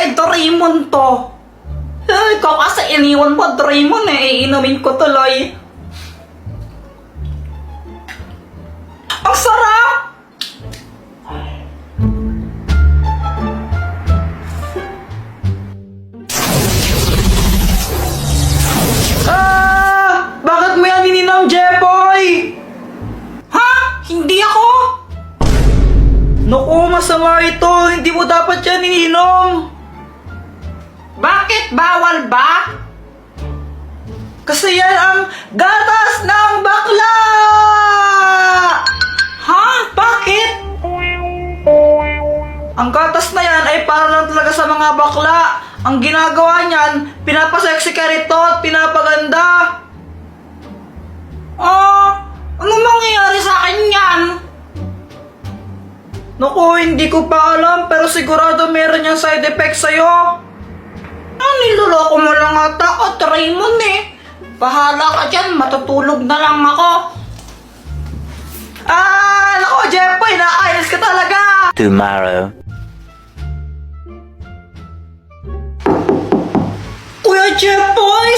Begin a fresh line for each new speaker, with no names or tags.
kay Doraemon to. Ikaw kasi iniwan mo, Doraemon eh. Iinumin ko tuloy. Ang sarap! Bakit mo yan ininom, Jepoy? Ha? Hindi ako? Naku, masama ito. Hindi mo dapat yan ininom. Bakit? Bawal ba? Kasi yan ang gatas ng bakla! Ha? Bakit? Ang gatas na yan ay para lang talaga sa mga bakla. Ang ginagawa niyan, pinapasexy ka rito at pinapaganda. Anong mangyayari sa akin yan? Naku, hindi ko pa alam pero sigurado meron yung side effect sa'yo. Niloloko mo lang ata ako, Doraemon eh. Bahala ka dyan, matutulog na lang ako. Naku, Jepoy, nakainis ka talaga.
Tomorrow.
Kuya Jepoy,